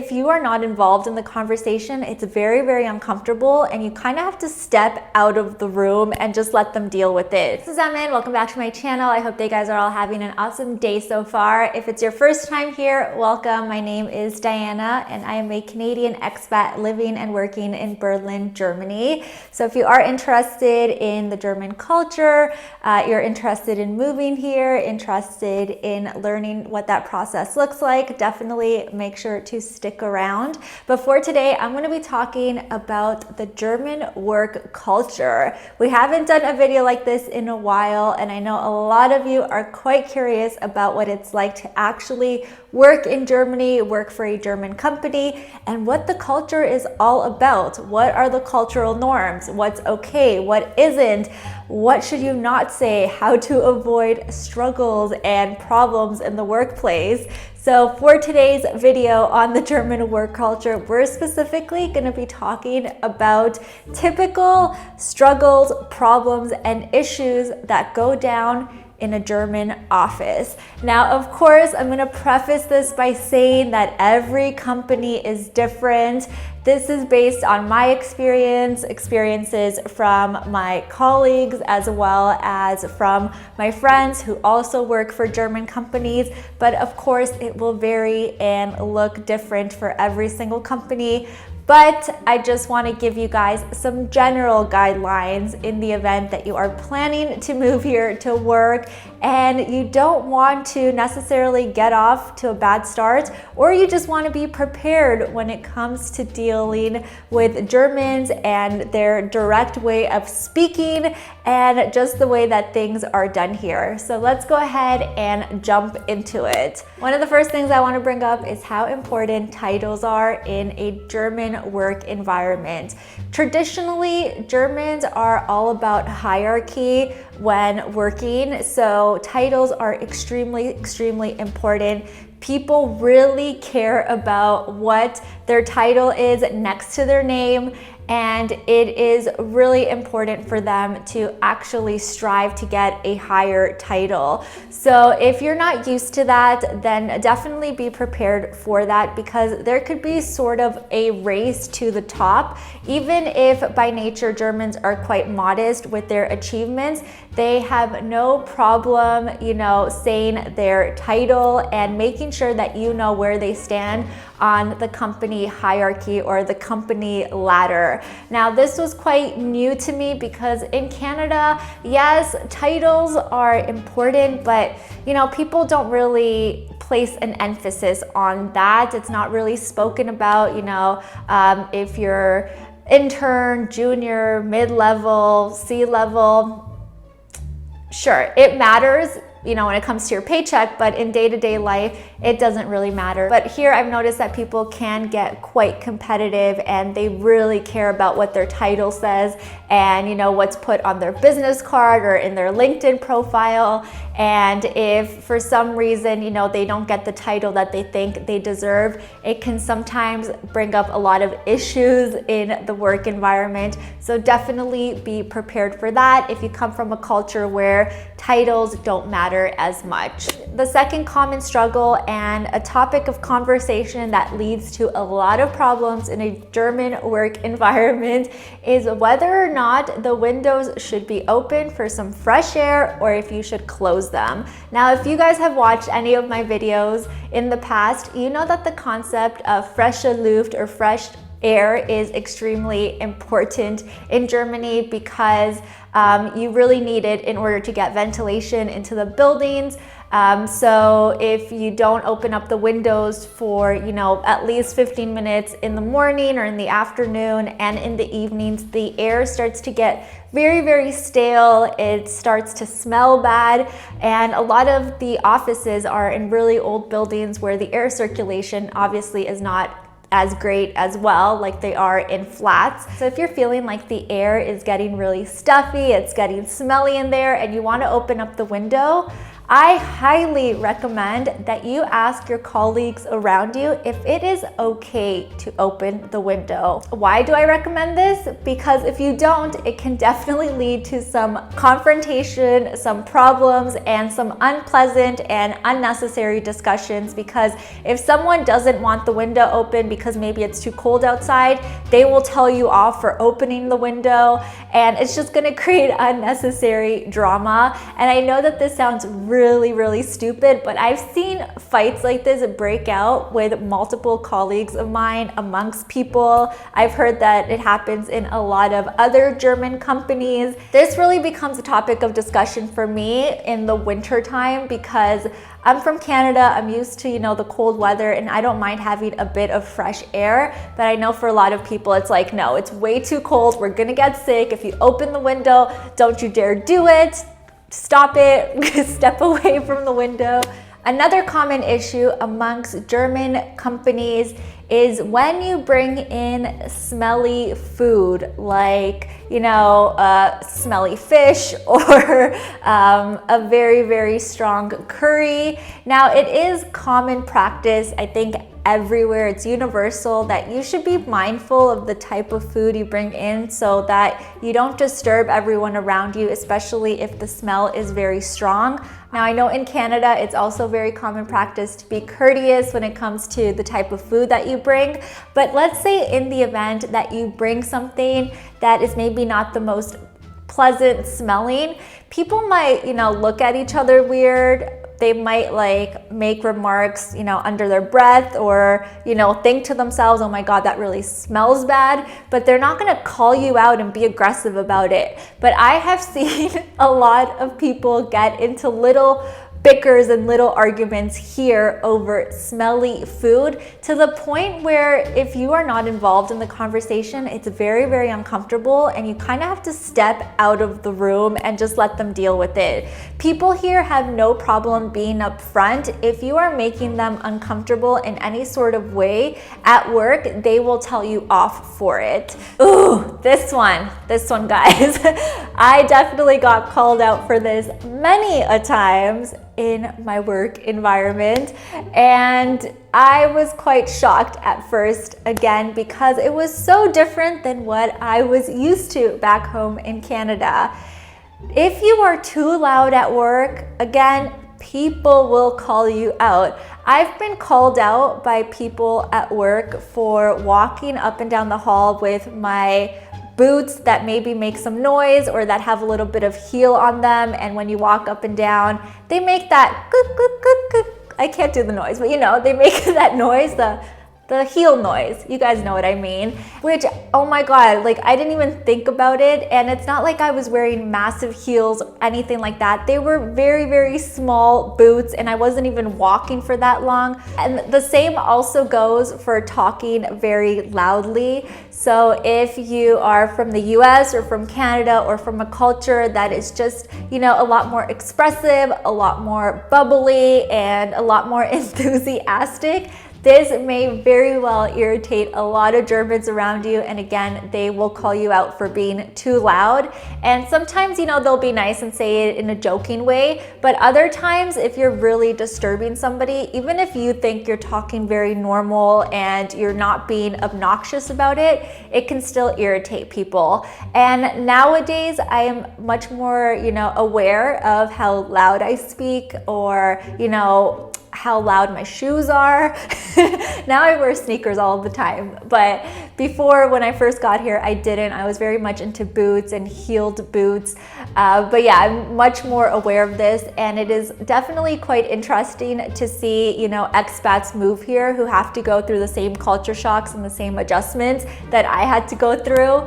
If you are not involved in the conversation, it's very, very uncomfortable and you kind of have to step out of the room and just let them deal with it. This is Emin, welcome back to my channel. I hope you guys are all having an awesome day so far. If it's your first time here, welcome. My name is Diana and I am a Canadian expat living and working in Berlin, Germany. So if you are interested in the German culture, you're interested in moving here, interested in learning what that process looks like, definitely make sure to stick around. But for today, I'm going to be talking about the German work culture. We haven't done a video like this in a while, and I know a lot of you are quite curious about what it's like to actually work in Germany, work for a German company, and what the culture is all about. What are the cultural norms? What's okay? What isn't? What should you not say? How to avoid struggles and problems in the workplace? So for today's video on the German work culture, we're specifically going to be talking about typical struggles, problems, and issues that go down in a German office. Now, of course, I'm going to preface this by saying that every company is different. This is based on my experiences from my colleagues, as well as from my friends who also work for German companies. But of course, it will vary and look different for every single company. But I just want to give you guys some general guidelines in the event that you are planning to move here to work and you don't want to necessarily get off to a bad start, or you just want to be prepared when it comes to dealing with Germans and their direct way of speaking and just the way that things are done here. So let's go ahead and jump into it. One of the first things I want to bring up is how important titles are in a German work environment. Traditionally, Germans are all about hierarchy when working, so titles are extremely important. People really care about what their title is next to their name, and it is really important for them to actually strive to get a higher title. So if you're not used to that, then definitely be prepared for that, because there could be sort of a race to the top. Even if by nature Germans are quite modest with their achievements, they have no problem, saying their title and making sure that you know where they stand on the company hierarchy or the company ladder. Now, this was quite new to me because in Canada, yes, titles are important, but people don't really place an emphasis on that. It's not really spoken about, if you're intern, junior, mid-level, C-level. Sure, it matters, when it comes to your paycheck, but in day-to-day life, it doesn't really matter. But here I've noticed that people can get quite competitive and they really care about what their title says and what's put on their business card or in their LinkedIn profile. And if for some reason, they don't get the title that they think they deserve, it can sometimes bring up a lot of issues in the work environment. So definitely be prepared for that if you come from a culture where titles don't matter as much. The second common struggle and a topic of conversation that leads to a lot of problems in a German work environment is whether or not the windows should be open for some fresh air or if you should close them. Now, if you guys have watched any of my videos in the past, you know that the concept of frische Luft or fresh air is extremely important in Germany because you really need it in order to get ventilation into the buildings. So if you don't open up the windows for, at least 15 minutes in the morning or in the afternoon and in the evenings, the air starts to get very stale. It starts to smell bad. And a lot of the offices are in really old buildings where the air circulation obviously is not as great as well, like they are in flats. So if you're feeling like the air is getting really stuffy, it's getting smelly in there, and you want to open up the window, I highly recommend that you ask your colleagues around you if it is okay to open the window. Why do I recommend this? Because if you don't, it can definitely lead to some confrontation, some problems, and some unpleasant and unnecessary discussions, because if someone doesn't want the window open because maybe it's too cold outside, they will tell you off for opening the window, and it's just gonna create unnecessary drama. And I know that this sounds really stupid, but I've seen fights like this break out with multiple colleagues of mine amongst people. I've heard that it happens in a lot of other German companies. This really becomes a topic of discussion for me in the winter time, because I'm from Canada, I'm used to, the cold weather, and I don't mind having a bit of fresh air. But I know for a lot of people, it's like, no, it's way too cold, we're gonna get sick. If you open the window, don't you dare do it. Stop it, step away from the window. Another common issue amongst German companies is when you bring in smelly food, like, smelly fish or a very strong curry. Now, it is common practice, I think, everywhere, it's universal, that you should be mindful of the type of food you bring in so that you don't disturb everyone around you, especially if the smell is very strong. Now, I know in Canada, it's also very common practice to be courteous when it comes to the type of food that you bring. But let's say in the event that you bring something that is maybe not the most pleasant smelling, people might, look at each other weird. They might make remarks, under their breath, or, think to themselves, oh my God, that really smells bad. But they're not gonna call you out and be aggressive about it. But I have seen a lot of people get into little bickers and little arguments here over smelly food, to the point where if you are not involved in the conversation, it's very uncomfortable, and you kind of have to step out of the room and just let them deal with it. People here have no problem being upfront. If you are making them uncomfortable in any sort of way at work, they will tell you off for it. Ooh, this one guys. I definitely got called out for this many a times in my work environment, and I was quite shocked at first, again, because it was so different than what I was used to back home in Canada. If you are too loud at work, again, people will call you out. I've been called out by people at work for walking up and down the hall with my boots that maybe make some noise or that have a little bit of heel on them, and when you walk up and down, they make that I can't do the noise, but they make that noise, the heel noise. You guys know what I mean. Which, oh my God, I didn't even think about it. And it's not like I was wearing massive heels or anything like that. They were very small boots, and I wasn't even walking for that long. And the same also goes for talking very loudly. So if you are from the US or from Canada or from a culture that is just, a lot more expressive, a lot more bubbly, and a lot more enthusiastic, this may very well irritate a lot of Germans around you, and again, they will call you out for being too loud. And sometimes, they'll be nice and say it in a joking way, but other times, if you're really disturbing somebody, even if you think you're talking very normal and you're not being obnoxious about it, it can still irritate people. And nowadays, I am much more, aware of how loud I speak, or, how loud my shoes are. Now I wear sneakers all the time, but before, when I first got here, I didn't. I was very much into boots and heeled boots. But yeah, I'm much more aware of this, and it is definitely quite interesting to see, expats move here who have to go through the same culture shocks and the same adjustments that I had to go through.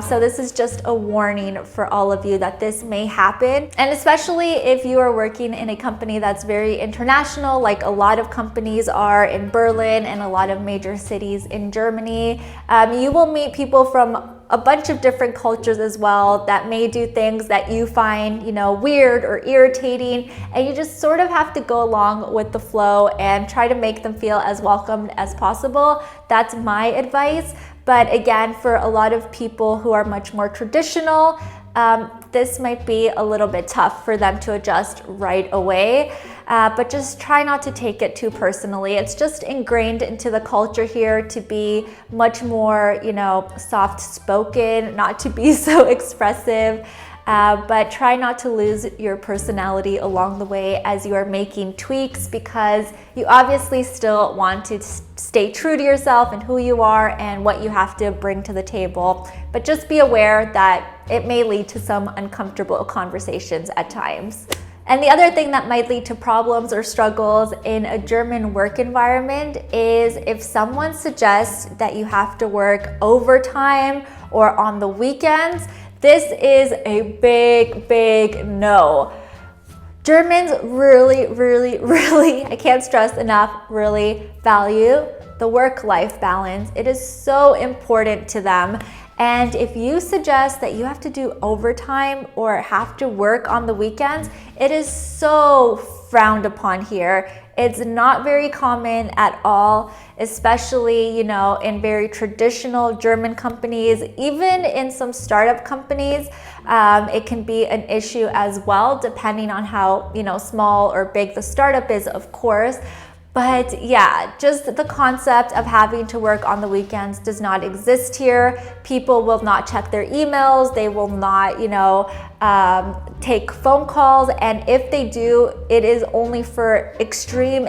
So this is just a warning for all of you that this may happen. And especially if you are working in a company that's very international, like a lot of companies are in Berlin and a lot of major cities in Germany. You will meet people from a bunch of different cultures as well that may do things that you find, weird or irritating, and you just sort of have to go along with the flow and try to make them feel as welcomed as possible. That's my advice. But again, for a lot of people who are much more traditional, this might be a little bit tough for them to adjust right away. But just try not to take it too personally. It's just ingrained into the culture here to be much more, soft-spoken, not to be so expressive. But try not to lose your personality along the way as you are making tweaks, because you obviously still want to stay true to yourself and who you are and what you have to bring to the table. But just be aware that it may lead to some uncomfortable conversations at times. And the other thing that might lead to problems or struggles in a German work environment is if someone suggests that you have to work overtime or on the weekends. This is a big no. Germans really, I can't stress enough, really value the work-life balance. It is so important to them. And if you suggest that you have to do overtime or have to work on the weekends, it is so frowned upon here. It's not very common at all, especially, in very traditional German companies. Even in some startup companies, it can be an issue as well, depending on how, small or big the startup is, of course. But yeah, just the concept of having to work on the weekends does not exist here. People will not check their emails. They will not, take phone calls. And if they do, it is only for extreme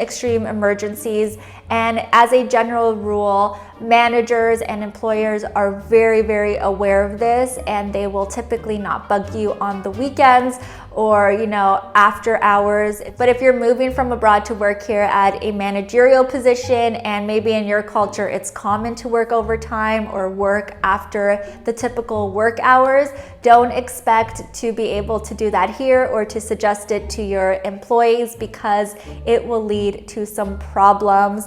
emergencies. And as a general rule, managers and employers are very aware of this, and they will typically not bug you on the weekends or, after hours. But if you're moving from abroad to work here at a managerial position, and maybe in your culture it's common to work overtime or work after the typical work hours, don't expect to be able to do that here or to suggest it to your employees, because it will lead to some problems.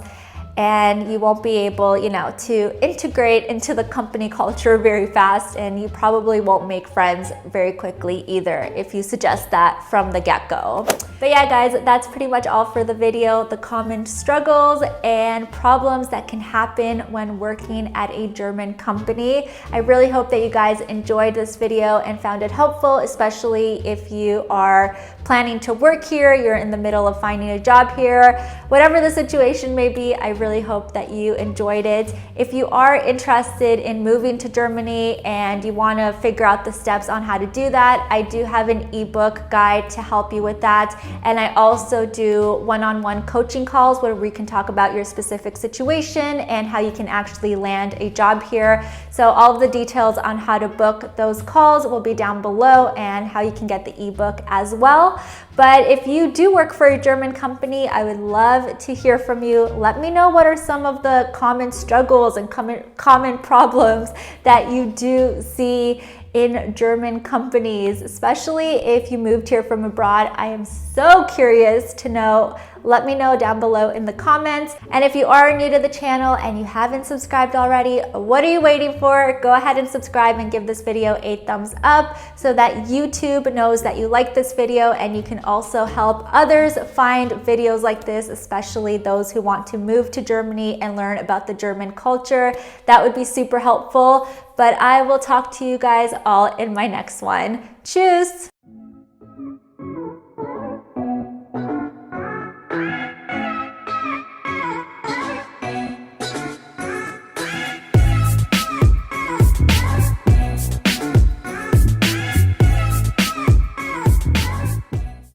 And you won't be able, to integrate into the company culture very fast, and you probably won't make friends very quickly either if you suggest that from the get-go. But yeah, guys, that's pretty much all for the video. The common struggles and problems that can happen when working at a German company. I really hope that you guys enjoyed this video and found it helpful, especially if you are planning to work here, you're in the middle of finding a job here. Whatever the situation may be, I really hope that you enjoyed it. If you are interested in moving to Germany and you want to figure out the steps on how to do that, I do have an ebook guide to help you with that. And I also do one-on-one coaching calls where we can talk about your specific situation and how you can actually land a job here. So all of the details on how to book those calls will be down below, and how you can get the ebook as well. But if you do work for a German company, I would love to hear from you. Let me know what are some of the common struggles and common problems that you do see in German companies, especially if you moved here from abroad. I am so curious to know. Let me know down below in the comments. And if you are new to the channel and you haven't subscribed already, what are you waiting for? Go ahead and subscribe and give this video a thumbs up so that YouTube knows that you like this video, and you can also help others find videos like this, especially those who want to move to Germany and learn about the German culture. That would be super helpful. But I will talk to you guys all in my next one. Tschüss!